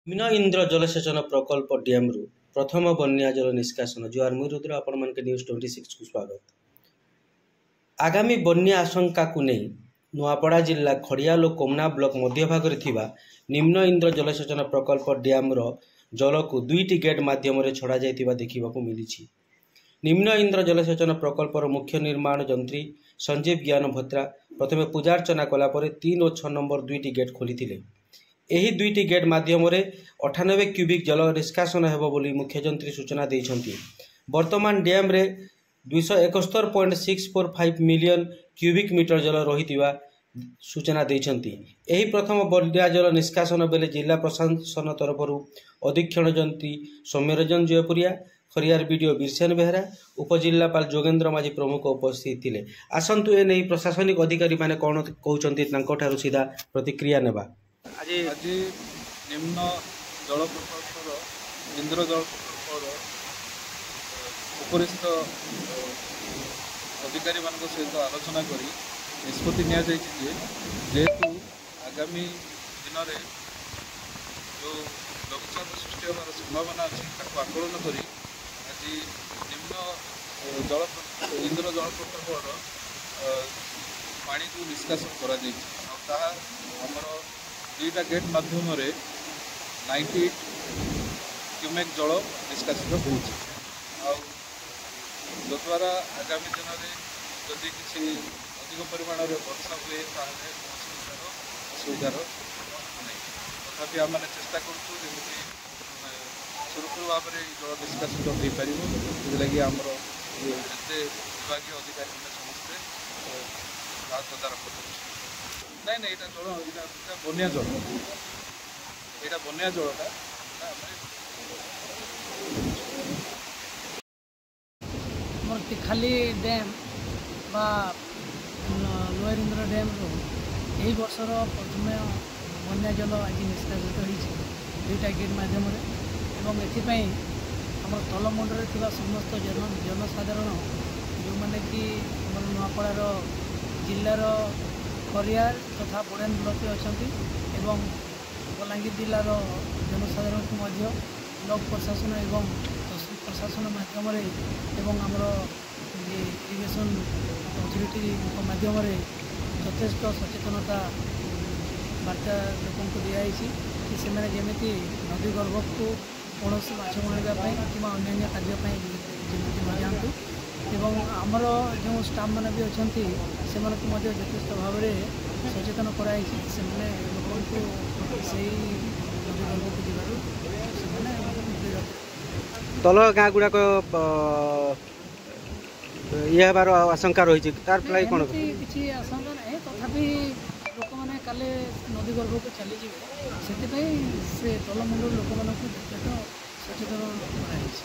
ନିମ୍ନ ଇନ୍ଦ୍ର ଜଳସେଚନ ପ୍ରକଳ୍ପ ଡ୍ୟାମ୍ରୁ ପ୍ରଥମ ବନ୍ୟା ଜଳ ନିଷ୍କାସନ। ଜୁଆର ମୁଇଁ ରୁଦ୍ର ଆପଣମାନଙ୍କ ନ୍ୟୁଜ୍ 26 କୁ ସ୍ୱାଗତ। ଆଗାମୀ ବନ୍ୟା ଆଶଙ୍କାକୁ ନେଇ ନୂଆପଡ଼ା ଜିଲ୍ଲା ଖଡ଼ିଆଲ ଓ କୋମନା ବ୍ଲକ ମଧ୍ୟଭାଗରେ ଥିବା ନିମ୍ନ ଇନ୍ଦ୍ର ଜଳସେଚନ ପ୍ରକଳ୍ପ ଡ୍ୟାମ୍ର ଜଳକୁ 2ଟି ଗେଟ୍ ମାଧ୍ୟମରେ ଛଡ଼ାଯାଇଥିବା ଦେଖିବାକୁ ମିଳିଛି। ନିମ୍ନ ଇନ୍ଦ୍ର ଜଳସେଚନ ପ୍ରକଳ୍ପର ମୁଖ୍ୟ ନିର୍ମାଣ ଯନ୍ତ୍ରୀ ସଞ୍ଜୀବ ଜ୍ଞାନ ଭତ୍ରା ପ୍ରଥମେ ପୂଜାର୍ଚ୍ଚନା କଲା ପରେ 3 ଓ 6 ନମ୍ବର 2ଟି ଗେଟ୍ ଖୋଲିଥିଲେ। ଏହି 2ଟି ଗେଟ୍ ମାଧ୍ୟମରେ 98 କ୍ୟୁବିକ୍ ଜଳ ନିଷ୍କାସନ ହେବ ବୋଲି ମୁଖ୍ୟଯନ୍ତ୍ରୀ ସୂଚନା ଦେଇଛନ୍ତି। ବର୍ତ୍ତମାନ ଡ୍ୟାମ୍ରେ 271.645 ମିଲିୟନ କ୍ୟୁବିକ୍ ମିଟର ଜଳ ରହିଥିବା ସୂଚନା ଦେଇଛନ୍ତି। ଏହି ପ୍ରଥମ ବନ୍ୟା ଜଳ ନିଷ୍କାସନ ବେଳେ ଜିଲ୍ଲା ପ୍ରଶାସନ ତରଫରୁ ଅଧୀକ୍ଷଣ ଯନ୍ତ୍ରୀ ସୌମ୍ୟରଞ୍ଜନ ଜୟପୁରିଆ, ଖରିଆର ବିଡିଓ ବିର୍ସେନ ବେହେରା, ଉପଜିଲ୍ଲାପାଳ ଯୋଗେନ୍ଦ୍ର ମାଝୀ ପ୍ରମୁଖ ଉପସ୍ଥିତ ଥିଲେ। ଆସନ୍ତୁ ଏ ନେଇ ପ୍ରଶାସନିକ ଅଧିକାରୀମାନେ କ'ଣ କହୁଛନ୍ତି ତାଙ୍କଠାରୁ ସିଧା ପ୍ରତିକ୍ରିୟା ନେବା। ଆଜି ନିମ୍ନ ଜଳ ପ୍ରକଳ୍ପର ଇନ୍ଦ୍ର ଜଳ ପ୍ରକଳ୍ପର ଉପରିସ୍ଥ ଅଧିକାରୀମାନଙ୍କ ସହିତ ଆଲୋଚନା କରି ନିଷ୍ପତ୍ତି ନିଆଯାଇଛି ଯେ ଯେହେତୁ ଆଗାମୀ ଦିନରେ ଯେଉଁ ଲଘୁଚାପ ସୃଷ୍ଟି ହେବାର ସମ୍ଭାବନା ଅଛି ତାକୁ ଆକଳନ କରି ଆଜି ନିମ୍ନ ଇନ୍ଦ୍ର ଜଳ ପ୍ରକଳ୍ପର ପାଣିକୁ ନିଷ୍କାସନ କରାଯାଇଛି। ଆଉ ତାହା ଆମର 2ଟା ଗେଟ୍ ମାଧ୍ୟମରେ 98 କ୍ୟୁମେକ୍ ଜଳ ନିଷ୍କାସିତ ହେଉଛି। ଆଉ ଯଦ୍ୱାରା ଆଗାମୀ ଦିନରେ ଯଦି କିଛି ଅଧିକ ପରିମାଣରେ ବର୍ଷା ହୁଏ ତାହେଲେ ଅସୁବିଧାର ନାହିଁ। ତଥାପି ଆମେ ଚେଷ୍ଟା କରୁଛୁ ଯେମିତି ସୁରୁଖୁରୁ ଭାବରେ ଜଳ ନିଷ୍କାସିତ ହୋଇପାରିବ। ସେଥିଲାଗି ଆମର ଯେତେ ବିଭାଗୀୟ ଅଧିକାରୀମାନେ ସମସ୍ତେ ତାହା ତଦାରଖ କରୁଛୁ। ନାଇଁ ଏଇଟା ଜଳ ଏଇଟା ବନ୍ୟା ଜଳ, ଏଇଟା ବନ୍ୟା ଜଳଟା ଆମର ତିଖାଲି ଡ୍ୟାମ୍ ବା ଲୋୟର ଇନ୍ଦ୍ର ଡ୍ୟାମ୍ରୁ ଏହି ବର୍ଷର ପ୍ରଥମ ବନ୍ୟା ଜଳ ଆଜି ନିଷ୍କାସିତ ହୋଇଛି 2ଟା ଗେଟ୍ ମାଧ୍ୟମରେ। ଏବଂ ଏଥିପାଇଁ ଆମର ତଳମୁଣ୍ଡରେ ଥିବା ସମସ୍ତ ଜନସାଧାରଣ ଯେଉଁମାନେ କି ଆମର ନୂଆପଡ଼ାର ଜିଲ୍ଲାର ଖରିଆର ତଥା ବୋଡ଼େନ ବ୍ଲକରେ ଅଛନ୍ତି ଏବଂ ବଲାଙ୍ଗୀର ଜିଲ୍ଲାର ଜନସାଧାରଣଙ୍କୁ ମଧ୍ୟ ବ୍ଲକ ପ୍ରଶାସନ ଏବଂ ତହସିଲ ପ୍ରଶାସନ ମାଧ୍ୟମରେ ଏବଂ ଆମର ଇରିଗେସନ୍ ଅଥରିଟିଙ୍କ ମାଧ୍ୟମରେ ଯଥେଷ୍ଟ ସଚେତନତା ବାର୍ତ୍ତା ଲୋକଙ୍କୁ ଦିଆଯାଇଛି କି ସେମାନେ ଯେମିତି ନଦୀ ଗର୍ଭକୁ କୌଣସି ମାଛ ମାରିବା ପାଇଁ କିମ୍ବା ଅନ୍ୟାନ୍ୟ କାର୍ଯ୍ୟ ପାଇଁ ଯେମିତି ନ ଯାଆନ୍ତୁ। ଏବଂ ଆମର ଯେଉଁ ଷ୍ଟାଫ୍ମାନେ ବି ଅଛନ୍ତି ସେମାନଙ୍କୁ ମଧ୍ୟ ଯଥେଷ୍ଟ ଭାବରେ ସଚେତନ କରାଯାଇଛି। ସେମାନେ ଲୋକଙ୍କୁ ସେଇ ନଦୀ ଗର୍ଭକୁ ଯିବାରୁ ସେମାନେ ତଳ ଗାଁ ଗୁଡ଼ାକ ଇଏ ହେବାର ଆଶଙ୍କା ରହିଛି, ତାର ପ୍ରାୟ କ'ଣ କିଛି ଆଶଙ୍କା ନାହିଁ। ତଥାପି ଲୋକମାନେ କାଲି ନଦୀ ଗର୍ଭକୁ ଚାଲିଯିବେ, ସେଥିପାଇଁ ସେ ତଳମୁଣ୍ଡ ଲୋକମାନଙ୍କୁ ଯଥେଷ୍ଟ ସଚେତନ କରାଯାଇଛି।